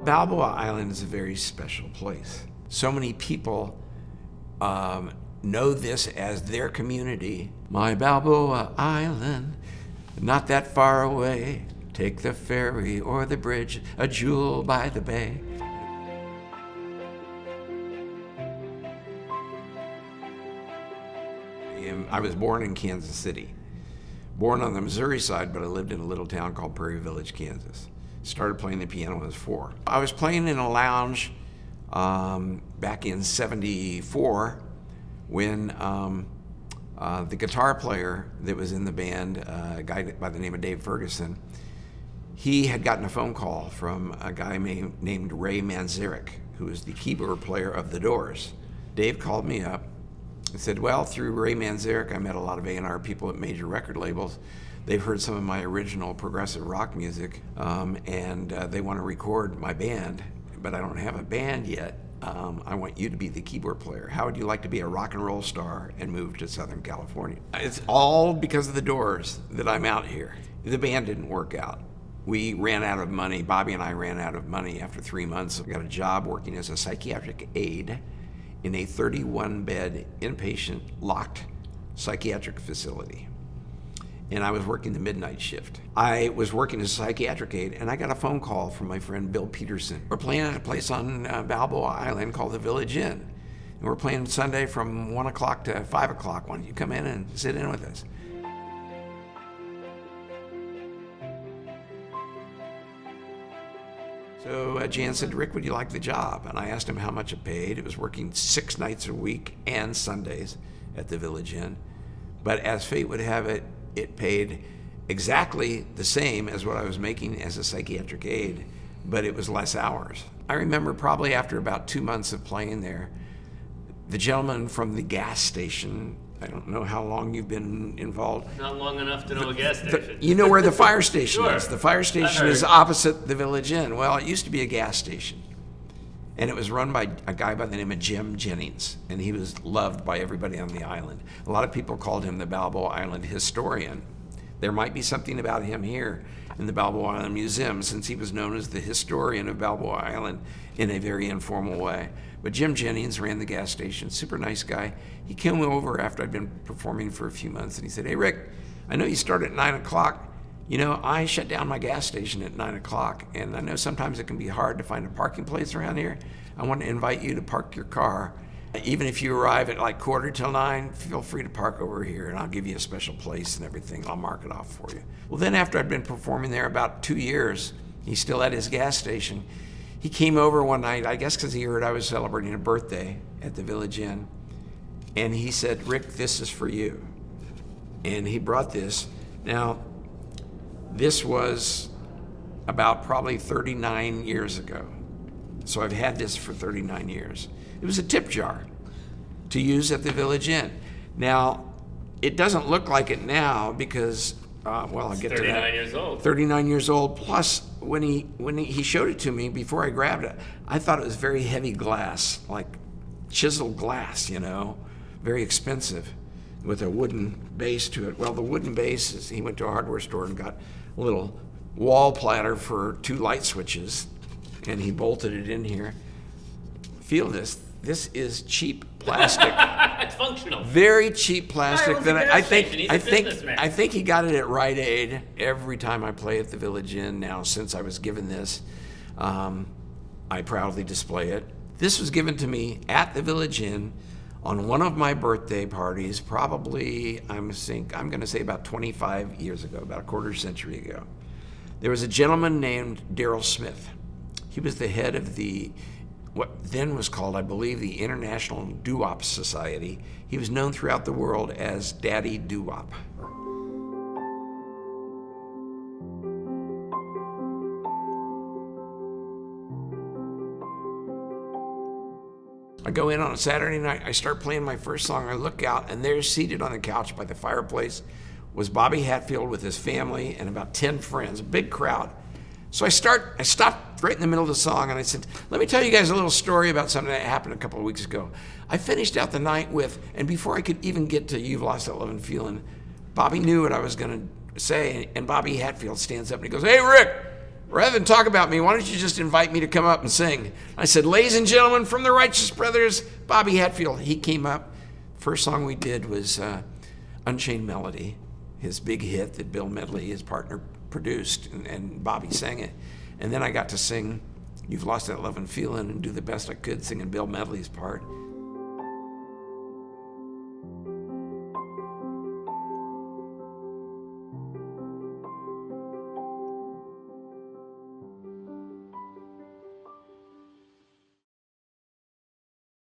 Balboa Island is a very special place. So many people know this as their community. My Balboa Island, not that far away. Take the ferry or the bridge, a jewel by the bay. I was born in Kansas City. Born on the Missouri side, but I lived in a little town called Prairie Village, Kansas. Started playing the piano when I was 4. I was playing in a lounge back in '74 when the guitar player that was in the band, a guy by the name of Dave Ferguson, he had gotten a phone call from a guy named Ray Manzarek, who was the keyboard player of The Doors. Dave called me up and said, well, through Ray Manzarek, I met a lot of A&R people at major record labels. They've heard some of my original progressive rock music, and they want to record my band, but I don't have a band yet. I want you to be the keyboard player. How would you like to be a rock and roll star and move to Southern California? It's all because of The Doors that I'm out here. The band didn't work out. We ran out of money. Bobby and I ran out of money after 3 months. I got a job working as a psychiatric aide in a 31-bed inpatient locked psychiatric facility. And I was working the midnight shift. I was working as a psychiatric aide, and I got a phone call from my friend Bill Peterson. We're playing at a place on Balboa Island called the Village Inn. And we're playing Sunday from 1 o'clock to 5 o'clock. Why don't you come in and sit in with us? So Jan said, Rick, would you like the job? And I asked him how much it paid. It was working 6 nights a week and Sundays at the Village Inn. But as fate would have it, it paid exactly the same as what I was making as a psychiatric aide, but it was less hours. I remember probably after about 2 months of playing there, the gentleman from the gas station, I don't know how long you've been involved. Not long enough to know a gas station. You know where the fire station Sure. is. The fire station is opposite the Village Inn. Well, it used to be a gas station. And it was run by a guy by the name of Jim Jennings, and he was loved by everybody on the island. A lot of people called him the Balboa Island historian. There might be something about him here in the Balboa Island Museum, since he was known as the historian of Balboa Island in a very informal way. But Jim Jennings ran the gas station, super nice guy. He came over after I'd been performing for a few months, and he said, hey, Rick, I know you start at 9 o'clock. You know, I shut down my gas station at 9 o'clock, and I know sometimes it can be hard to find a parking place around here. I want to invite you to park your car. Even if you arrive at like 8:45, feel free to park over here, and I'll give you a special place and everything. I'll mark it off for you. Well, then after I'd been performing there about 2 years, he's still at his gas station. He came over one night, I guess because he heard I was celebrating a birthday at the Village Inn, and he said, Rick, this is for you. And he brought this. Now, this was about probably 39 years ago. So I've had this for 39 years. It was a tip jar to use at the Village Inn. Now, it doesn't look like it now because, well, I'll get to that. 39 years old. 39 years old. Plus, when he showed it to me before I grabbed it, I thought it was very heavy glass, like chiseled glass, you know, very expensive, with a wooden base to it. Well, the wooden base is, he went to a hardware store and got a little wall platter for 2 light switches, and he bolted it in here. Feel this. This is cheap plastic. It's functional. Very cheap plastic. That I think businessman. I think he got it at Rite Aid every time I play at the Village Inn. Now, since I was given this, I proudly display it. This was given to me at the Village Inn on one of my birthday parties, probably I'm going to say about 25 years ago, about a quarter century ago. There was a gentleman named Daryl Smith. He was the head of what then was called, I believe, the International Doo-Wop Society. He was known throughout the world as Daddy Doo-Wop. I go in on a Saturday night, I start playing my first song, I look out, and there seated on the couch by the fireplace was Bobby Hatfield with his family and about 10 friends, a big crowd. So I stopped right in the middle of the song, and I said, let me tell you guys a little story about something that happened a couple of weeks ago. I finished out the night with, and before I could even get to You've Lost That Lovin' Feelin', Bobby knew what I was going to say, and Bobby Hatfield stands up and he goes, hey, Rick, rather than talk about me, why don't you just invite me to come up and sing? I said, ladies and gentlemen, from the Righteous Brothers, Bobby Hatfield. He came up. First song we did was Unchained Melody, his big hit that Bill Medley, his partner, produced, and Bobby sang it. And then I got to sing You've Lost That Love and Feeling and do the best I could singing Bill Medley's part.